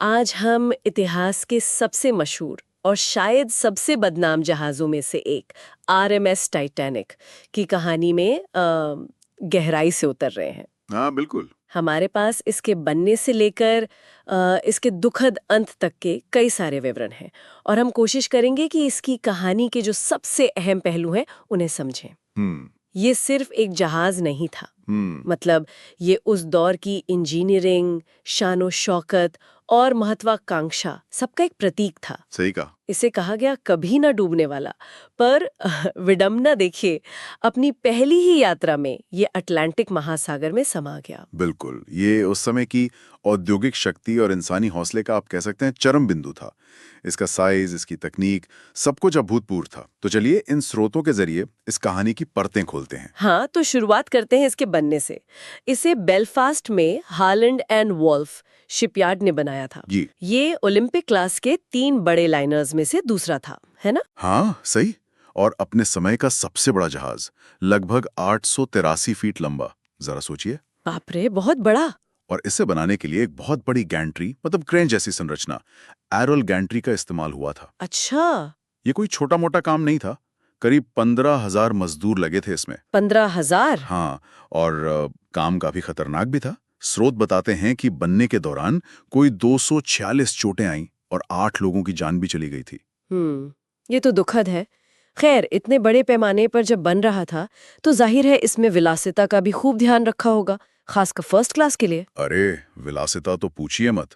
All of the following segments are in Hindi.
आज हम इतिहास के सबसे मशहूर और शायद सबसे बदनाम जहाज़ों में से एक आरएमएस टाइटैनिक की कहानी में गहराई से उतर रहे हैं। हाँ, बिल्कुल। हमारे पास इसके बनने से लेकर इसके दुखद अंत तक के कई सारे विवरण हैं और हम कोशिश करेंगे कि इसकी कहानी के जो सबसे अहम पहलू हैं उन्हें समझें। हम्म। ये सिर्फ एक जहाज़ नहीं था। हम्म। मतलब ये उस दौर की इंजीनियरिंग, शानो शौकत और महत्वाकांक्षा सबका एक प्रतीक था। सही कहा। इसे कहा गया कभी ना डूबने वाला। पर विडंबना देखिए, अपनी पहली ही यात्रा में ये अटलांटिक महासागर में समा गया। बिल्कुल, ये उस समय की औद्योगिक शक्ति और इंसानी हौसले का आप कह सकते हैं चरम बिंदु था। इसका साइज, इसकी तकनीक, सब कुछ अभूतपूर्व था। तो चलिए इन स्रोतों के जरिए इस कहानी की परतें खोलते हैं। हाँ, तो शुरुआत करते हैं इसके बनने से। इसे बेलफास्ट में हालैंड एंड वॉल्फ शिपयार्ड ने बनाया था। जी। ये ओलंपिक क्लास के 3 बड़े लाइनर्स में से दूसरा था, है ना? हाँ, सही। और अपने समय का सबसे बड़ा जहाज, लगभग 883 फीट लंबा। जरा सोचिए। बाप रे, बहुत बड़ा। और इसे बनाने के लिए एक बहुत बड़ी गैंट्री, मतलब क्रेन जैसी संरचना, एरोल गैंट्री का इस्तेमाल हुआ था। अच्छा, ये कोई छोटा मोटा काम नहीं था। करीब 15,000 मजदूर लगे थे इसमें। 15,000? हाँ, और काम काफी खतरनाक भी था। स्रोत बताते हैं कि बनने के दौरान कोई 246 चोटें आईं और 8 लोगों की जान भी चली गई थी। ये तो दुखद है। खैर, इतने बड़े पैमाने पर जब बन रहा था, तो जाहिर है इसमें विलासिता का भी खूब ध्यान रखा होगा, खासकर फर्स्ट क्लास के लिए। अरे, विलासिता तो पूछिए मत।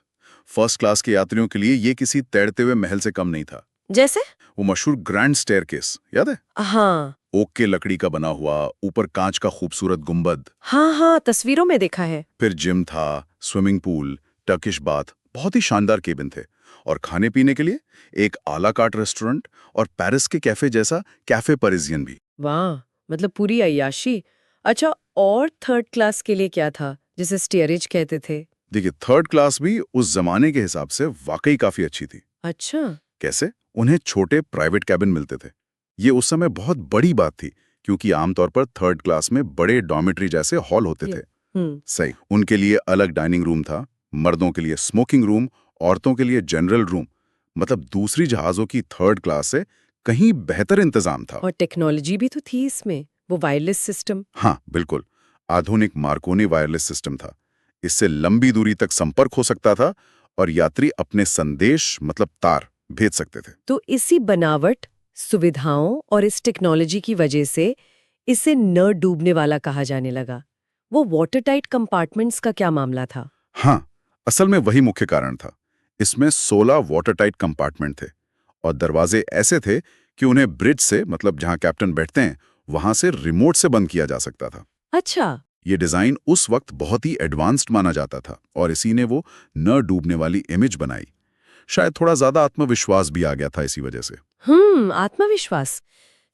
फर्स्ट क्लास के यात्रियों के लिए ये किसी तैरते हुए महल से कम नहीं था। जैसे? वो मशहूर ग्रैंड स्टेयरकेस याद है? हाँ, ओक के लकड़ी का बना हुआ, ऊपर कांच का खूबसूरत गुंबद। हाँ, हाँ, तस्वीरों में देखा है। फिर जिम था, स्विमिंग पूल, टर्किश बाथ, बहुत ही शानदार केबिन थे। और खाने पीने के लिए एक आला कार्ट रेस्टोरेंट और पेरिस के कैफे जैसा कैफे पेरिजियन भी। वाह, मतलब पूरी अय्याशी। अच्छा, और थर्ड क्लास के लिए क्या था, जिसे स्टीयरिज कहते थे? देखिए, थर्ड क्लास भी उस जमाने के हिसाब से वाकई काफी अच्छी थी। अच्छा। कैसे? उन्हें छोटे प्राइवेट कैबिन मिलते थे। ये उस समय बहुत बड़ी बात थी, क्योंकि आमतौर पर थर्ड क्लास में बड़े डॉर्मेट्री जैसे हॉल होते थे। हम्म। सही। उनके लिए अलग डाइनिंग रूम था, मर्दों के लिए स्मोकिंग रूम, औरतों के लिए जनरल रूम। मतलब दूसरी जहाजों की थर्ड क्लास से कहीं बेहतर इंतजाम था। और टेक्नोलॉजी भी तो थी इसमें, वो वायरलेस सिस्टम। हाँ, बिल्कुल। आधुनिक मार्कोनी वायरलेस सिस्टम था। इससे लंबी दूरी तक संपर्क हो सकता था और यात्री अपने संदेश, मतलब तार, भेज सकते थे। तो इसी बनावट, सुविधाओं और इस टेक्नोलॉजी की वजह से इसे न डूबने वाला कहा जाने लगा। वो वाटर टाइट कंपार्टमेंट्स का क्या मामला था? हाँ, असल में वही मुख्य कारण था। इसमें 16 वाटर टाइट कंपार्टमेंट थे और दरवाजे ऐसे थे कि उन्हें ब्रिज से, मतलब जहां कैप्टन बैठते हैं, वहां से रिमोट से बंद किया जा सकता था। अच्छा। ये डिजाइन उस वक्त बहुत ही एडवांस्ड माना जाता था और इसी ने वो न डूबने वाली इमेज बनाई। शायद थोड़ा ज्यादा आत्मविश्वास भी आ गया था इसी वजह से। आत्मविश्वास।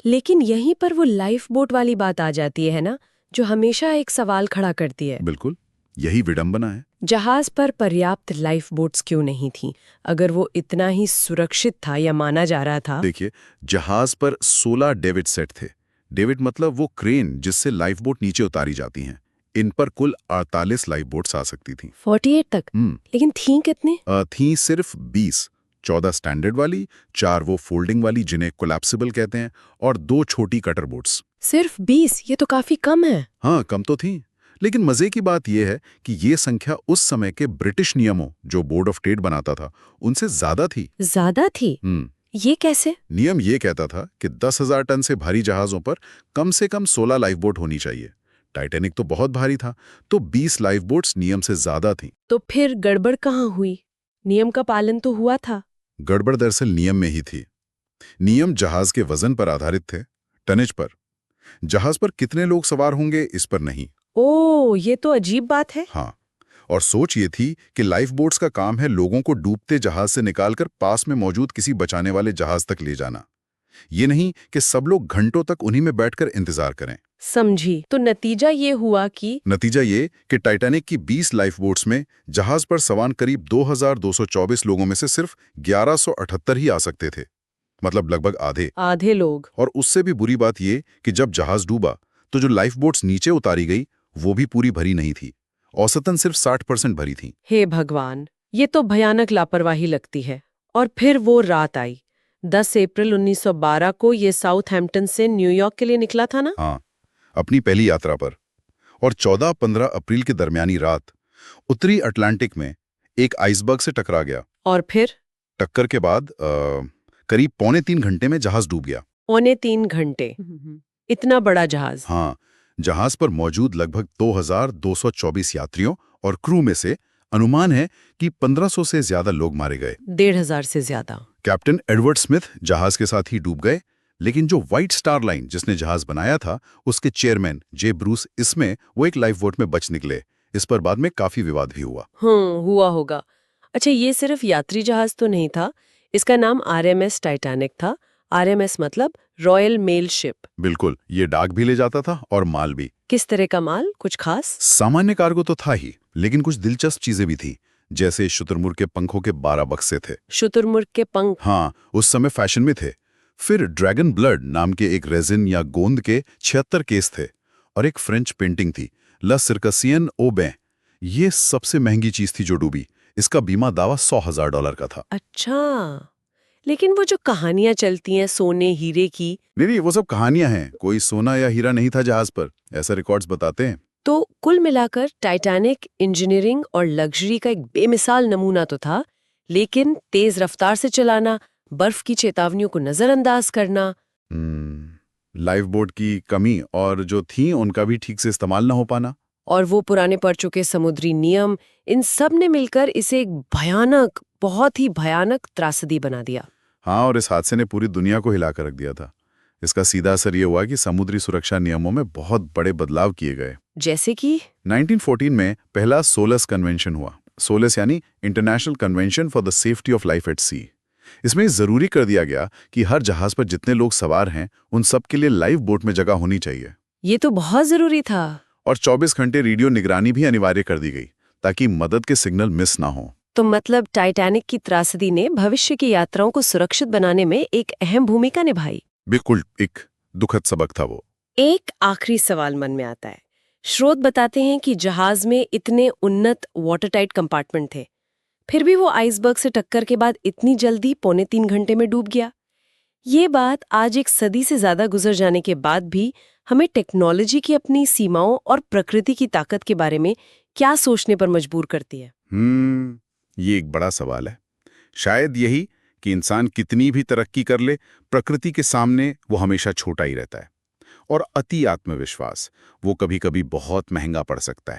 लेकिन यहीं पर वो लाइफ बोट वाली बात आ जाती है ना, जो हमेशा एक सवाल खड़ा करती है। बिल्कुल, यही विडंबना है। जहाज पर पर्याप्त लाइफ बोट्स क्यों नहीं थी, अगर वो इतना ही सुरक्षित था या माना जा रहा था? देखिए, जहाज पर 16 डेविड सेट थे। डेविड मतलब वो क्रेन जिससे लाइफ बोट नीचे उतारी जाती हैं। इन पर कुल 48 लाइफ बोट्स आ सकती थी। 48 तक? हम्म। लेकिन थी कितने? थी सिर्फ 20। 14 स्टैंडर्ड वाली, 4 वो फोल्डिंग वाली जिन्हें कोलैप्सिबल कहते हैं, और 2 छोटी कटर बोट्स। सिर्फ 20? ये तो काफी कम है। हाँ, कम तो थी, लेकिन मजे की बात यह है कि ये संख्या उस समय के ब्रिटिश नियमों, जो बोर्ड ऑफ ट्रेड बनाता था, उनसे ज्यादा थी। ज्यादा थी? ये कैसे? नियम ये कहता था कि 10,000 टन से भारी जहाजों पर कम से कम 16 लाइफ बोट होनी चाहिए। टाइटैनिक तो बहुत भारी था, तो 20 लाइफ बोट्स नियम से ज्यादा थीं। तो फिर गड़बड़ कहाँ हुई? नियम का पालन तो हुआ था। गड़बड़ दरअसल नियम में ही थी। नियम जहाज के वजन पर आधारित थे, टनेज पर। जहाज पर कितने लोग सवार होंगे इस पर नहीं। ओह, ये तो अजीब बात है। हाँ, और सोच ये थी कि लाइफ बोट्स का काम है लोगों को डूबते जहाज से निकालकर पास में मौजूद किसी बचाने वाले जहाज तक ले जाना। ये नहीं कि सब लोग घंटों तक उन्हीं में बैठकर इंतजार करें। समझी। तो नतीजा ये हुआ कि नतीजा ये कि टाइटैनिक की 20 लाइफ बोट्स में जहाज पर सवार करीब 2,224 लोगों में से सिर्फ 1,178 ही आ सकते थे। मतलब लगभग आधे। आधे लोग। और उससे भी बुरी बात ये कि जब जहाज डूबा तो जो लाइफ बोट्स नीचे उतारी गई वो भी पूरी भरी नहीं थी। औसतन सिर्फ 60% भरी थी। हे भगवान, ये तो भयानक लापरवाही लगती है। और फिर वो रात आई। 10 अप्रैल 1912 को ये साउथहैम्पटन से न्यूयॉर्क के लिए निकला था ना? हाँ, अपनी पहली यात्रा पर। और 14-15 अप्रैल की दरमियानी रात उत्तरी अटलांटिक में एक आइसबर्ग से टकरा गया। और फिर टक्कर के बाद करीब 2.25 घंटे में जहाज डूब गया। 3.25 घंटे? इतना बड़ा जहाज? हाँ, जहाज पर मौजूद लगभग 2224 यात्रियों और क्रू में से अनुमान है कि 1500 से ज्यादा लोग मारे गए। 1,500 से ज्यादा? कैप्टन एडवर्ड स्मिथ जहाज के साथ ही डूब गए, लेकिन जो व्हाइट स्टार लाइन जिसने जहाज बनाया था, उसके चेयरमैन जे ब्रूस इसमें वो एक लाइफ बोट में बच निकले। इस पर बाद में काफी विवाद भी हुआ। हुआ होगा। अच्छा, ये सिर्फ यात्री जहाज तो नहीं था, इसका नाम आरएमएस टाइटैनिक था। आरएमएस मतलब रॉयल मेल शिप। बिल्कुल, ये डाक भी ले जाता था और माल भी। किस तरह का माल? कुछ खास? सामान्य कार्गो तो था ही, लेकिन कुछ दिलचस्प चीजें भी थी, जैसे शुतुरमुर्ग के पंखों के 12 बक्से थे। शुतुरमुर्ग के पंख? हाँ, उस समय फैशन में थे। फिर ड्रैगन ब्लड नाम के एक रेजिन या गोंद के 76 केस थे, और एक फ्रेंच पेंटिंग थी, ला सिरकसियन ओ बैं। ये सबसे महंगी चीज थी जो डूबी। इसका बीमा दावा $100,000 का था। अच्छा, लेकिन वो जो कहानियां चलती हैं सोने हीरे की, नहीं, वो सब कहानियां हैं। कोई सोना या हीरा नहीं था जहाज पर, ऐसा रिकॉर्ड्स बताते हैं। तो कुल मिलाकर टाइटैनिक इंजीनियरिंग और लग्जरी का एक बेमिसाल नमूना तो था, लेकिन तेज रफ्तार से चलाना, बर्फ की चेतावनियों को नजरअंदाज करना। लाइफ बोट की कमी और जो थी उनका भी ठीक से इस्तेमाल ना हो पाना, और वो पुराने पड़ चुके समुद्री नियम, इन सब ने मिलकर इसे एक भयानक, बहुत ही भयानक त्रासदी बना दिया। हाँ, और इस हादसे ने पूरी दुनिया को हिलाकर रख दिया था। इसका सीधा असर ये हुआ कि समुद्री सुरक्षा नियमों में बहुत बड़े बदलाव किए गए। जैसे कि 1914 में पहला सोलस कन्वेंशन हुआ। सोलस यानी international convention for the safety of life at sea. इसमें जरूरी कर दिया गया कि हर जहाज पर जितने लोग सवार हैं, उन सब के लिए लाइफ बोट में जगह होनी चाहिए। ये तो बहुत जरूरी था। और 24 घंटे रेडियो निगरानी भी अनिवार्य कर दी गई, ताकि मदद के सिग्नल मिस ना हो। तो मतलब टाइटैनिक की त्रासदी ने भविष्य की यात्राओं को सुरक्षित बनाने में एक अहम भूमिका निभाई। बिल्कुल, एक दुखद सबक था वो। एक आखिरी सवाल मन में आता है। स्रोत बताते हैं कि जहाज में इतने उन्नत वाटरटाइट कंपार्टमेंट थे, फिर भी वो आइसबर्ग से टक्कर के बाद इतनी जल्दी 2.25 घंटे में डूब गया। ये बात आज एक सदी से ज्यादा गुजर जाने के बाद भी हमें टेक्नोलॉजी की अपनी सीमाओं और प्रकृति की ताकत के बारे में क्या सोचने पर मजबूर करती है। ये एक बड़ा सवाल है। शायद यही कि इंसान कितनी भी तरक्की कर ले, प्रकृति के सामने वो हमेशा छोटा ही रहता है। और अति आत्मविश्वास वो कभी-कभी बहुत महंगा पड़ सकता है।